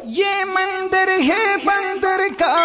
یہ مندر ہے بندر کا،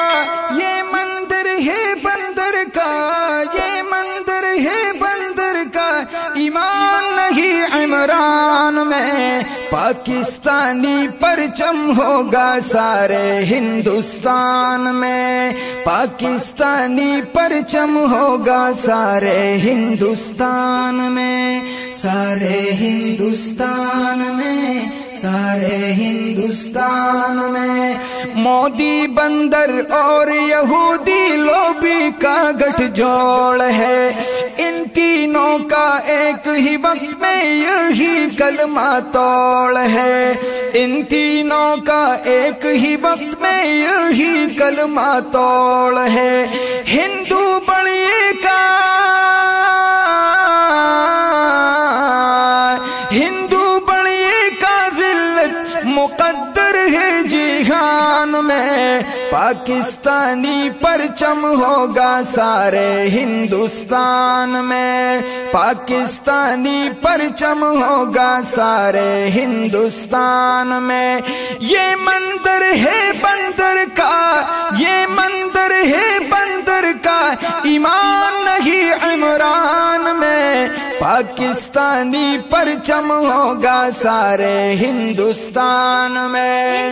یہ مندر ہے بندر کا، یہ مندر ہے بندر کا، ایمان نہیں عمران میں پاکستانی پرچم ہوگا سارے ہندوستان میں، پاکستانی پرچم ہوگا سارے ہندوستان میں، سارے ہندوستان میں، سارے ہندوستان میں۔ مودی بندر اور یہودی لوبی کا گٹھ جوڑ ہے، ان تینوں کا ایک ہی وقت میں یہی کلمہ توڑ ہے، ان تینوں کا ایک ہی وقت میں یہی کلمہ توڑ ہے۔ ہندو بڑھئے کا، ہندو بڑھئے کا ذلت مقدر ہے جہان میں، پاکستانی پرچم ہوگا سارے ہندوستان میں، پاکستانی پرچم ہوگا سارے ہندوستان میں۔ یہ مندر ہے بندر کا، یہ مندر ہے بندر کا، ایمان نہیں عمران میں پاکستانی پرچم ہوگا سارے ہندوستان میں،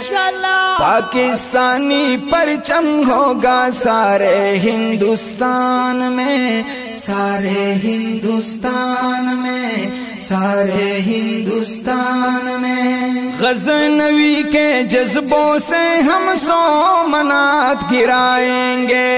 پاکستانی پرچم ہوگا سارے ہندوستان میں، سارے ہندوستان میں، سارے ہندوستان میں۔ غزنوی کے جذبوں سے ہم سومنات گرائیں گے،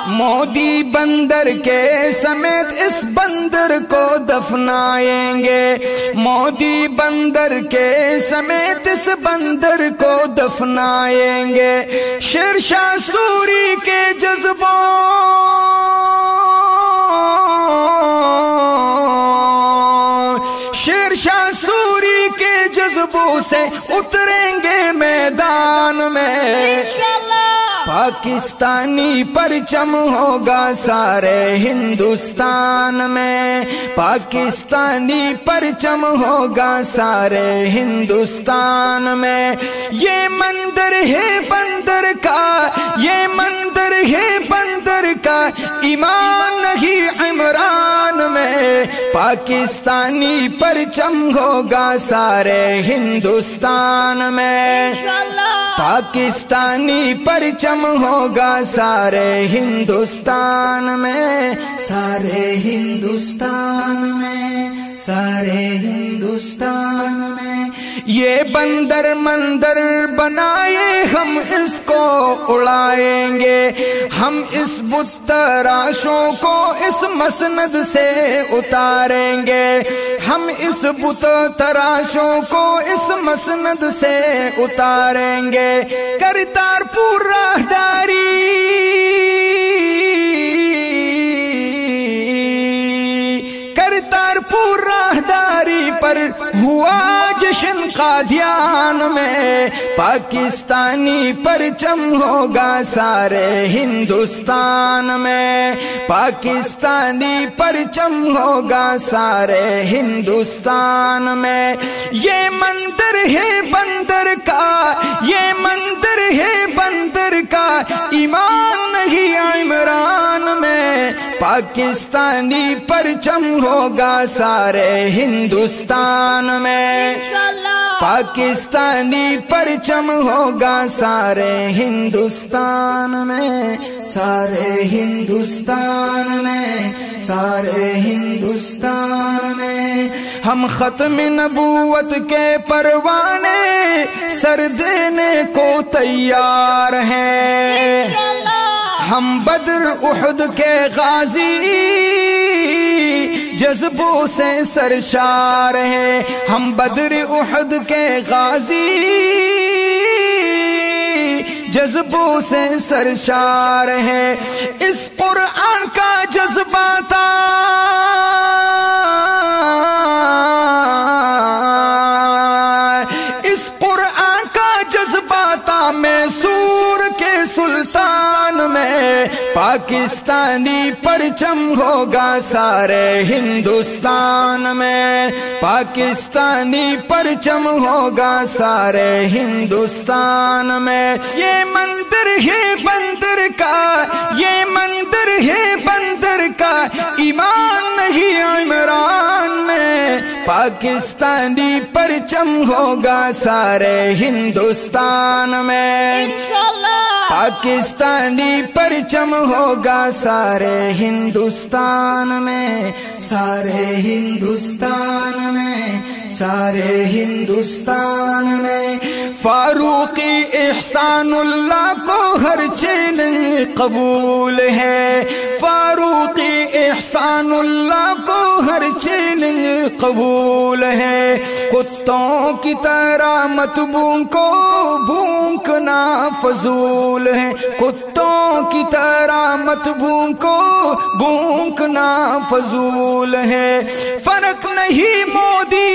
مودی بندر کے سمیت اس بندر کو دفنائیں گے، مودی بندر کے سمیت اس بندر کو دفنائیں گے۔ شیر شاہ سوری کے جذبوں، شیر شاہ سوری کے جذبوں سے اتریں گے میدان میں، پاکستانی پرچم ہوگا سارے ہندوستان میں، پاکستانی پرچم ہوگا سارے ہندوستان میں۔ یہ مندر ہے بندر کا، یہ مندر ہے بندر کا، ایمان نہیں عمران میں پاکستانی پرچم ہوگا سارے ہندوستان میں، پاکستانی پرچم ہوگا سارے ہندوستان میں، سارے ہندوستان میں، سارے ہندوستان میں۔ یہ بندر مندر بنائے ہم اس کو اڑائیں گے، ہم اس بت تراشوں کو اس مسند سے اتاریں گے، ہم اس بت تراشوں کو اس مسند سے اتاریں گے۔ کرتارپور راہداری، کرتارپور راہداری پر ہوا جشن قادیان میں، پاکستانی پرچم ہوگا سارے ہندوستان میں، پاکستانی پرچم ہوگا سارے ہندوستان میں۔ یہ مندر ہے بندر کا، یہ مندر ہے بندر کا، ایمان نہیں عمران میں پاکستانی پرچم ہوگا سارے ہندوستان میں، پاکستانی پرچم ہوگا سارے ہندوستان میں، سارے ہندوستان میں، سارے ہندوستان میں۔ ہم ختم نبوت کے پروانے سر دینے کو تیار ہیں، ہم بدر احد کے غازی جذبوں سے سرشار ہیں، ہم بدر احد کے غازی جذبوں سے سرشار ہیں۔ اس قرآن کا جذبہ تھا، اس قرآن کا جذبہ تھا میسور کے سلطان میں پاکستانی پرچم ہوگا سارے ہندوستان میں، پاکستانی پرچم ہوگا سارے ہندوستان میں۔ یہ مندر ہے بندر کا، یہ مندر ہے بندر کا، ایمان نہیں عمران میں۔ پاکستانی پرچم ہوگا سارے ہندوستان میں، پاکستانی پرچم ہوگا سارے ہندوستان میں، سارے ہندوستان میں، سارے ہندوستان میں۔ فاروقی احسان اللہ کو ہر چیلنج قبول ہے، فاروقی احسان اللہ کو ہر چیلنج قبول ہے۔ کتوں کی طرح مت بھونکو، بھونکنا فضول ہے، کتوں کی طرح مت بھونکو، بھونکنا فضول ہے۔ فرق نہیں مودی،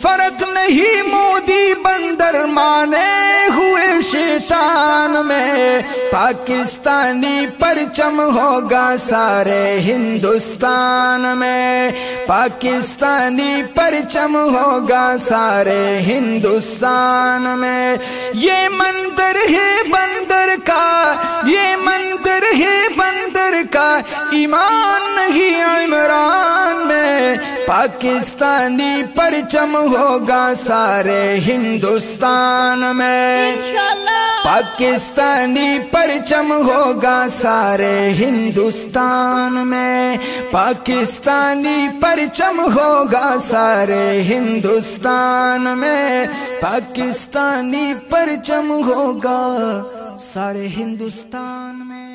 فرق نہیں مودی بندر مانے ہوئے شیطان میں۔ پاکستانی پرچم ہوگا سارے ہندوستان میں، پاکستانی پرچم ہوگا سارے ہندوستان میں۔ یہ مندر ہے بندر کا، یہ مندر ہے بندر کا، ایمان نہیں عمران میں۔ پاکستانی پرچم ہوگا سارے ہندوستان میں، پاکستانی پرچم ہوگا سارے ہندوستان میں، پاکستانی پرچم ہوگا سارے ہندوستان میں، پاکستانی پرچم ہوگا سارے ہندوستان میں۔